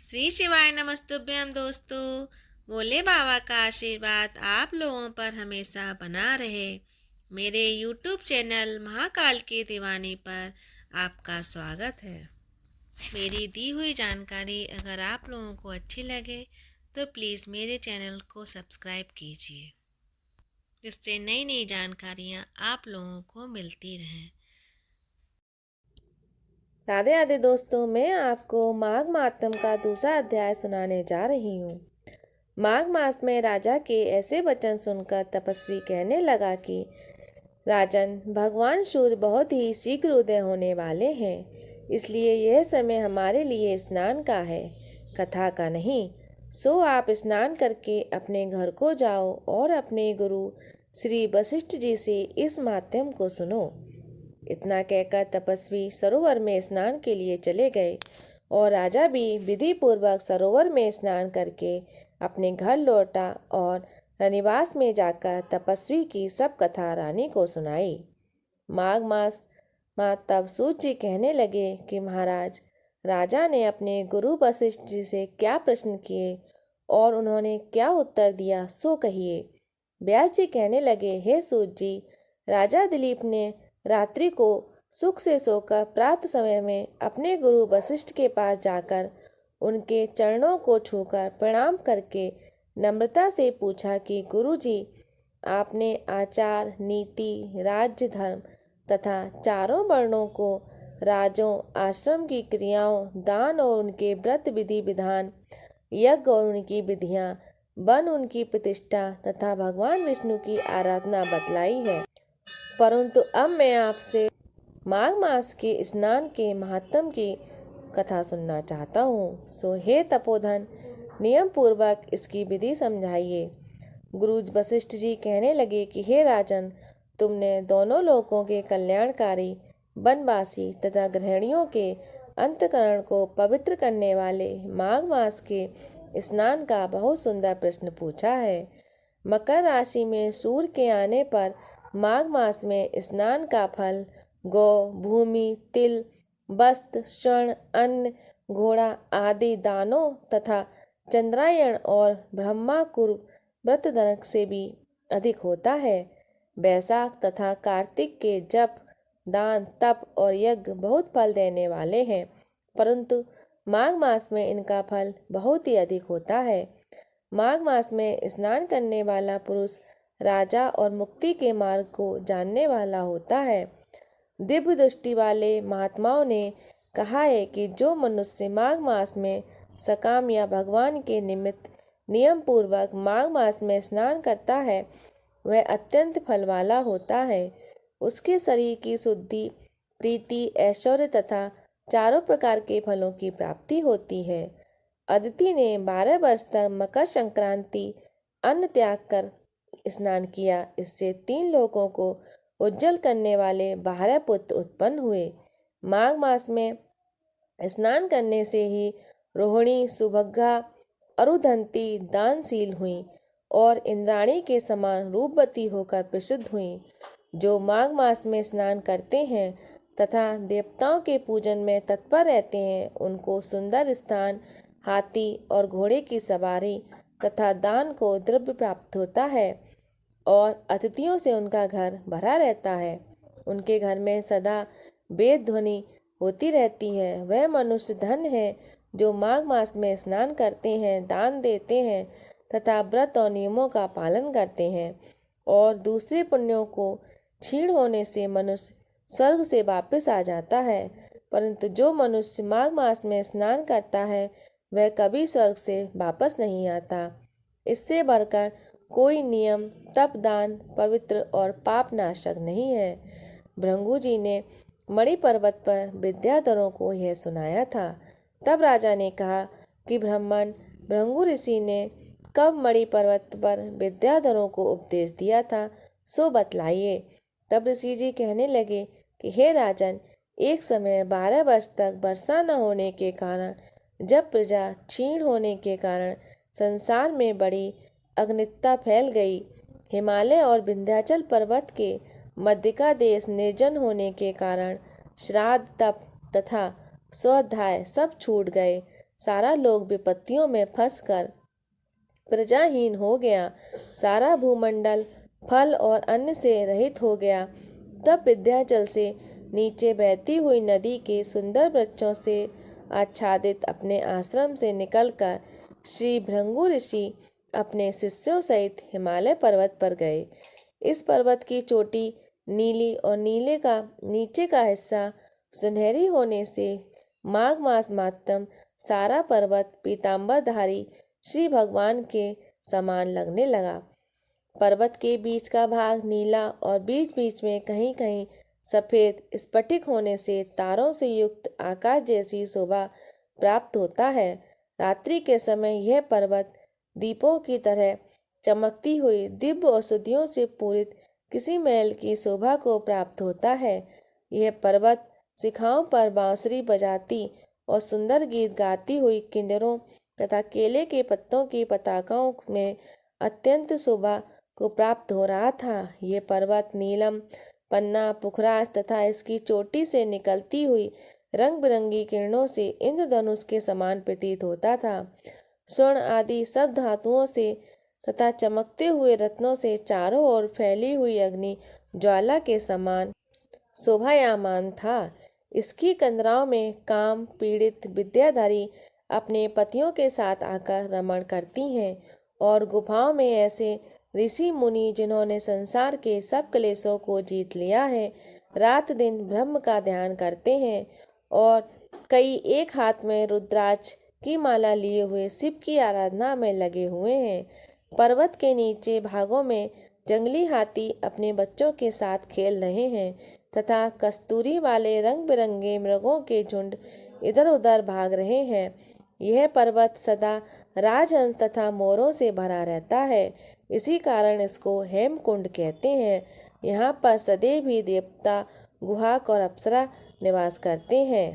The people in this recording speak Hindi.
श्री शिवाय नमस्तुभ्यम दोस्तों। भोले बाबा का आशीर्वाद आप लोगों पर हमेशा बना रहे। मेरे YouTube चैनल महाकाल की दीवानी पर आपका स्वागत है। मेरी दी हुई जानकारी अगर आप लोगों को अच्छी लगे तो प्लीज़ मेरे चैनल को सब्सक्राइब कीजिए, जिससे नई नई जानकारियाँ आप लोगों को मिलती रहें। राधे राधे दोस्तों, मैं आपको माघ मातम का दूसरा अध्याय सुनाने जा रही हूँ। माघ मास में राजा के ऐसे वचन सुनकर तपस्वी कहने लगा कि राजन, भगवान सूर्य बहुत ही शीघ्र उदय होने वाले हैं, इसलिए यह समय हमारे लिए स्नान का है, कथा का नहीं। सो आप स्नान करके अपने घर को जाओ और अपने गुरु श्री वशिष्ठ जी से इस माध्यम को सुनो। इतना कहकर तपस्वी सरोवर में स्नान के लिए चले गए और राजा भी विधि पूर्वक सरोवर में स्नान करके अपने घर लौटा और रनिवास में जाकर तपस्वी की सब कथा रानी को सुनाई। माघ मास तब सूत जी कहने लगे कि महाराज, राजा ने अपने गुरु वशिष्ठ जी से क्या प्रश्न किए और उन्होंने क्या उत्तर दिया, सो कहिए। व्यास जी कहने लगे, हे सूत जी, राजा दिलीप ने रात्रि को सुख से सोकर प्रातः समय में अपने गुरु वशिष्ठ के पास जाकर उनके चरणों को छूकर प्रणाम करके नम्रता से पूछा कि गुरुजी, आपने आचार, नीति, राज्य, धर्म तथा चारों वर्णों को, राजों, आश्रम की क्रियाओं, दान और उनके व्रत विधि विधान, यज्ञ और उनकी विधियां, वन उनकी प्रतिष्ठा तथा भगवान विष्णु की आराधना बतलाई है। परंतु अब मैं आपसे माघ मास के स्नान के महात्म की कथा सुनना चाहता हूँ। सो हे तपोधन, नियम पूर्वक इसकी विधि समझाइए। गुरु वशिष्ठ जी कहने लगे कि हे राजन, तुमने दोनों लोकों के कल्याणकारी, वनवासी तथा गृहिणियों के अंतकरण को पवित्र करने वाले माघ मास के स्नान का बहुत सुंदर प्रश्न पूछा है। मकर राशि में सूर्य के आने पर माघ मास में स्नान का फल गौ, भूमि, तिल, वस्त्र, स्वर्ण, अन्न, घोड़ा आदि दानों तथा चंद्रायण और ब्रह्माकुर व्रत दनक से भी अधिक होता है। बैसाख तथा कार्तिक के जप, दान, तप और यज्ञ बहुत फल देने वाले हैं, परंतु माघ मास में इनका फल बहुत ही अधिक होता है। माघ मास में स्नान करने वाला पुरुष राजा और मुक्ति के मार्ग को जानने वाला होता है। दिव्य दृष्टि वाले महात्माओं ने कहा है कि जो मनुष्य माघ मास में सकाम या भगवान के निमित्त नियम पूर्वक माघ मास में स्नान करता है, वह अत्यंत फल वाला होता है। उसके शरीर की शुद्धि, प्रीति, ऐश्वर्य तथा चारों प्रकार के फलों की प्राप्ति होती है। अदिति ने 12 वर्ष तक मकर संक्रांति अन्न त्याग कर स्नान किया। इससे 3 लोगों को उज्जवल करने वाले 12 पुत्र उत्पन्न हुए। माघ मास में स्नान करने से ही रोहिणी, सुभद्रा, अरुधंती दानशील हुई और इंद्राणी के समान रूपवती होकर प्रसिद्ध हुई। जो माघ मास में स्नान करते हैं तथा देवताओं के पूजन में तत्पर रहते हैं, उनको सुंदर स्थान, हाथी और घोड़े की सवारी तथा दान को द्रव्य प्राप्त होता है और अतिथियों से उनका घर भरा रहता है। उनके घर में सदा वेद ध्वनि होती रहती है। वह मनुष्य धन है जो माघ मास में स्नान करते हैं, दान देते हैं तथा व्रत और नियमों का पालन करते हैं और दूसरे पुण्यों को क्षीण होने से मनुष्य स्वर्ग से वापस आ जाता है। परंतु जो मनुष्य माघ मास में स्नान करता है, वह कभी स्वर्ग से वापस नहीं आता। इससे बढ़कर कोई नियम, तप, दान, पवित्र और पाप नाशक नहीं है। भृंगु जी ने मणि पर्वत पर विद्याधरों को यह सुनाया था। तब राजा ने कहा कि ब्राह्मण, भृंगु ऋषि ने कब मणि पर्वत पर विद्याधरों को उपदेश दिया था, सो बतलाइए। तब ऋषि जी कहने लगे कि हे राजन, एक समय 12 वर्ष तक वर्षा न होने के कारण, जब प्रजा क्षीण होने के कारण संसार में बड़ी अग्निता फैल गई, हिमालय और विंध्याचल पर्वत के मध्य का देश निर्जन होने के कारण श्राद्ध, तप तथा स्वाध्याय सब छूट गए सारा लोग विपत्तियों में फंसकर प्रजाहीन हो गया, सारा भूमंडल फल और अन्न से रहित हो गया। तब विंध्याचल से नीचे बहती हुई नदी के सुंदर वृक्षों से आच्छादित अपने आश्रम से निकलकर श्री भृगु ऋषि अपने शिष्यों सहित हिमालय पर्वत पर गए। इस पर्वत की चोटी नीली और नीचे का हिस्सा सुनहरी होने से माघ मास मातम सारा पर्वत पीताम्बरधारी श्री भगवान के समान लगने लगा। पर्वत के बीच का भाग नीला और बीच बीच में कहीं कहीं सफेद स्फटिक होने से तारों से युक्त आकाश जैसी शोभा प्राप्त होता है। रात्रि के समय यह पर्वत दीपों की तरह चमकती हुई दिव्य औषधियों से पूरित किसी महल की शोभा को प्राप्त होता है। यह पर्वत शिखाओं पर बांसुरी बजाती और सुंदर गीत गाती हुई किन्नरों तथा केले के पत्तों की पताकाओं में अत्यंत शोभा को प्राप्त हो रहा था। यह पर्वत नीलम, पन्ना, पुखराज तथा इसकी चोटी से निकलती हुई रंग बिरंगी किरणों से इंद्रधनुष के समान प्रतीत होता था। स्वर्ण आदि सब धातुओं से तथा चमकते हुए रत्नों से चारों ओर फैली हुई अग्नि ज्वाला के समान शोभायमान था। इसकी कंदराओं में काम पीड़ित विद्याधारी अपने पतियों के साथ आकर रमण करती हैं और गुफाओं में ऐसे ऋषि मुनि जिन्होंने संसार के सब क्लेशों को जीत लिया है, रात दिन ब्रह्म का ध्यान करते हैं और कई एक हाथ में रुद्राक्ष की माला लिए हुए शिव की आराधना में लगे हुए हैं। पर्वत के नीचे भागों में जंगली हाथी अपने बच्चों के साथ खेल रहे हैं तथा कस्तूरी वाले रंग बिरंगे मृगों के झुंड इधर उधर भाग रहे हैं। यह पर्वत सदा राजहंस तथा मोरों से भरा रहता है, इसी कारण इसको हेमकुंड कहते हैं। यहाँ पर सदैव ही देवता, गुहाक और अप्सरा निवास करते हैं।